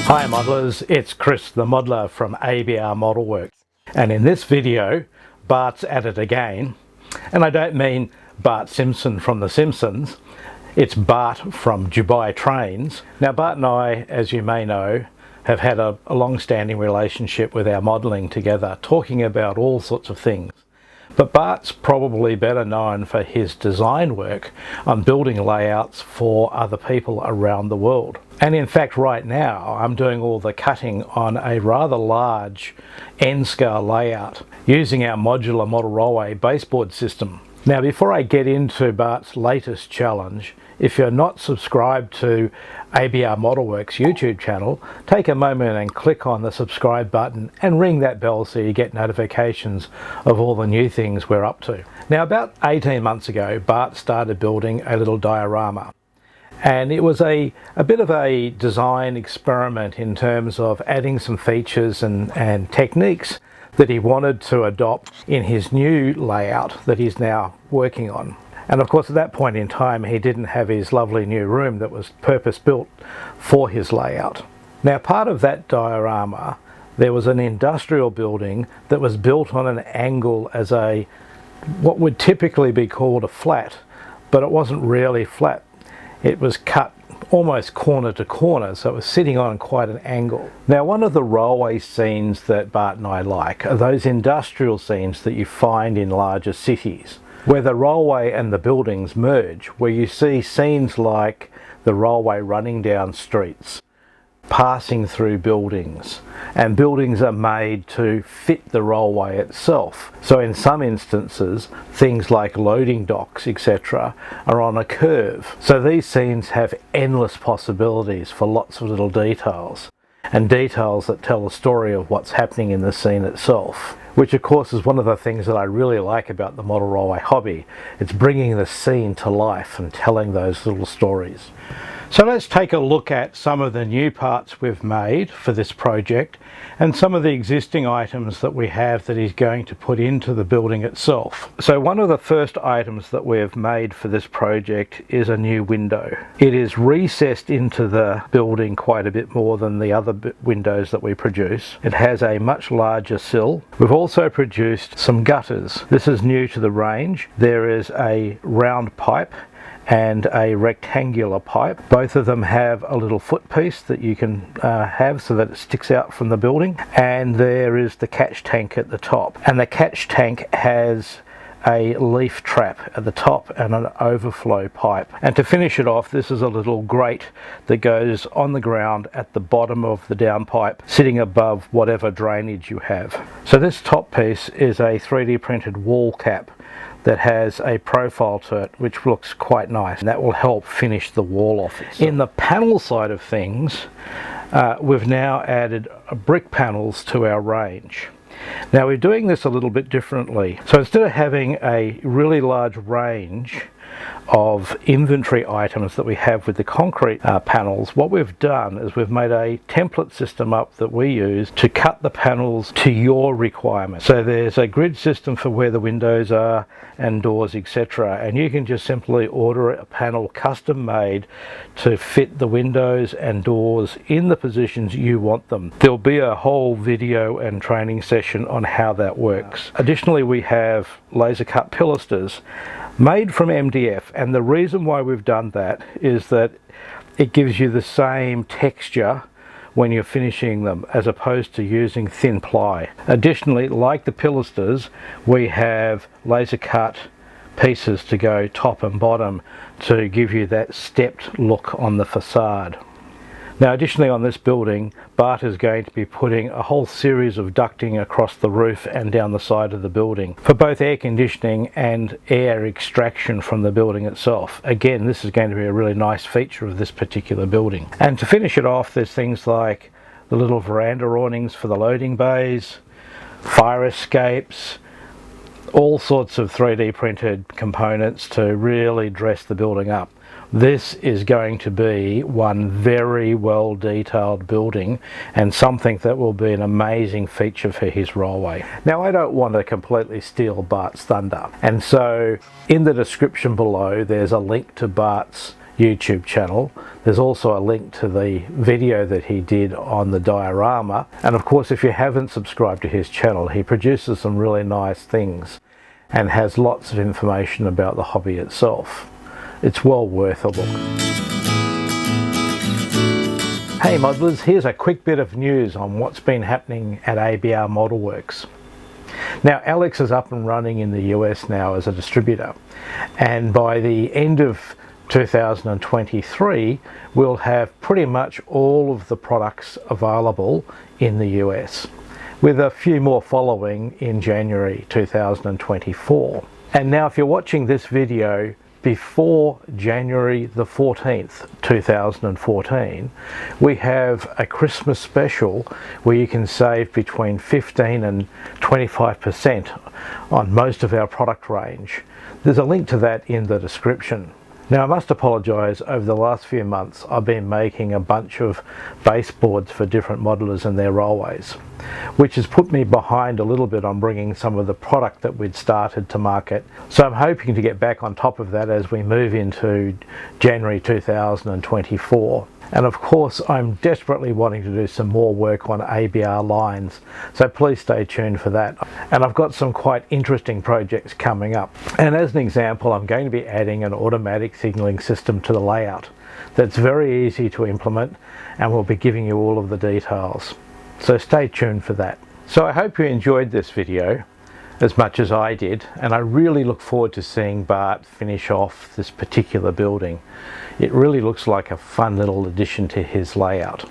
Hi modelers, it's Chris the modeler from ABR Model Works, and in this video Bart's at it again. And I don't mean Bart Simpson from The Simpsons, it's Bart from Dubai Trains. Now Bart and I, as you may know, have had a long-standing relationship with our modelling together, talking about all sorts of things. But Bart's probably better known for his design work on building layouts for other people around the world. And in fact right now I'm doing all the cutting on a rather large N-scale layout using our modular model railway baseboard system. Now before I get into Bart's latest challenge, if you're not subscribed to ABR Model Works YouTube channel, take a moment and click on the subscribe button and ring that bell so you get notifications of all the new things we're up to. Now about 18 months ago Bart started building a little diorama, and it was a bit of a design experiment in terms of adding some features and techniques that he wanted to adopt in his new layout that he's now working on. And of course at that point in time he didn't have his lovely new room that was purpose built for his layout. Now part of that diorama, there was an industrial building that was built on an angle as what would typically be called a flat, but it wasn't really flat. It was cut almost corner to corner, so it was sitting on quite an angle. Now one of the railway scenes that Bart and I like are those industrial scenes that you find in larger cities, where the railway and the buildings merge, where you see scenes like the railway running down streets, passing through buildings, and buildings are made to fit the railway itself. So in some instances things like loading docks etc. are on a curve. So these scenes have endless possibilities for lots of little details, and details that tell the story of what's happening in the scene itself, which of course is one of the things that I really like about the model railway hobby. It's bringing the scene to life and telling those little stories. So let's take a look at some of the new parts we've made for this project and some of the existing items that we have that he's going to put into the building itself. So one of the first items that we've made for this project is a new window. It is recessed into the building quite a bit more than the other windows that we produce. It has a much larger sill. We've also produced some gutters. This is new to the range. There is a round pipe and a rectangular pipe. Both of them have a little foot piece that you can have so that it sticks out from the building, and there is the catch tank at the top, and the catch tank has a leaf trap at the top and an overflow pipe. And to finish it off, this is a little grate that goes on the ground at the bottom of the downpipe, sitting above whatever drainage you have. So this top piece is a 3D printed wall cap that has a profile to it which looks quite nice, and that will help finish the wall off itself. In the panel side of things, we've now added brick panels to our range. Now we're doing this a little bit differently. So instead of having a really large range of inventory items that we have with the concrete panels, what we've done is we've made a template system up that we use to cut the panels to your requirements. So there's a grid system for where the windows are and doors etc., and you can just simply order a panel custom made to fit the windows and doors in the positions you want them. There'll be a whole video and training session on how that works. Additionally, we have laser cut pilasters made from MDF, and the reason why we've done that is that it gives you the same texture when you're finishing them as opposed to using thin ply. Additionally, like the pilasters, we have laser cut pieces to go top and bottom to give you that stepped look on the facade. Now additionally on this building, Bart is going to be putting a whole series of ducting across the roof and down the side of the building for both air conditioning and air extraction from the building itself. Again, this is going to be a really nice feature of this particular building. And to finish it off, there's things like the little veranda awnings for the loading bays, fire escapes, all sorts of 3D printed components to really dress the building up. This is going to be one very well detailed building and something that will be an amazing feature for his railway. Now I don't want to completely steal Bart's thunder, and so in the description below there's a link to Bart's YouTube channel. There's also a link to the video that he did on the diorama, and of course if you haven't subscribed to his channel, he produces some really nice things and has lots of information about the hobby itself. It's well worth a look. Hey modelers, here's a quick bit of news on what's been happening at ABR Model Works. Now Alex is up and running in the US now as a distributor, and by the end of 2023 we'll have pretty much all of the products available in the US, with a few more following in January 2024. And now if you're watching this video before January the 14th 2014, we have a Christmas special where you can save between 15 and 25% on most of our product range. There's a link to that in the description. Now I must apologise, over the last few months I've been making a bunch of baseboards for different modelers and their rollways, which has put me behind a little bit on bringing some of the product that we'd started to market. So I'm hoping to get back on top of that as we move into January 2024. And of course I'm desperately wanting to do some more work on ABR lines, so please stay tuned for that. And I've got some quite interesting projects coming up, and as an example I'm going to be adding an automatic signalling system to the layout that's very easy to implement, and we'll be giving you all of the details, so stay tuned for that. So I hope you enjoyed this video as much as I did, and I really look forward to seeing Bart finish off this particular building. It really looks like a fun little addition to his layout.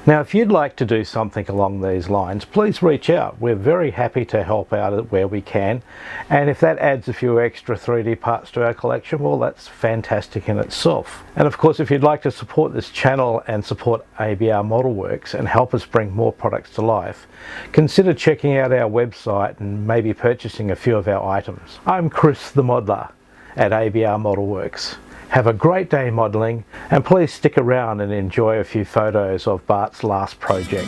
Now if you'd like to do something along these lines, please reach out. We're very happy to help out where we can, and if that adds a few extra 3D parts to our collection, well, that's fantastic in itself. And of course if you'd like to support this channel and support ABR Model Works and help us bring more products to life, consider checking out our website and maybe purchasing a few of our items. I'm Chris the Modeler at ABR Model Works. Have a great day modelling, and please stick around and enjoy a few photos of Bart's last project.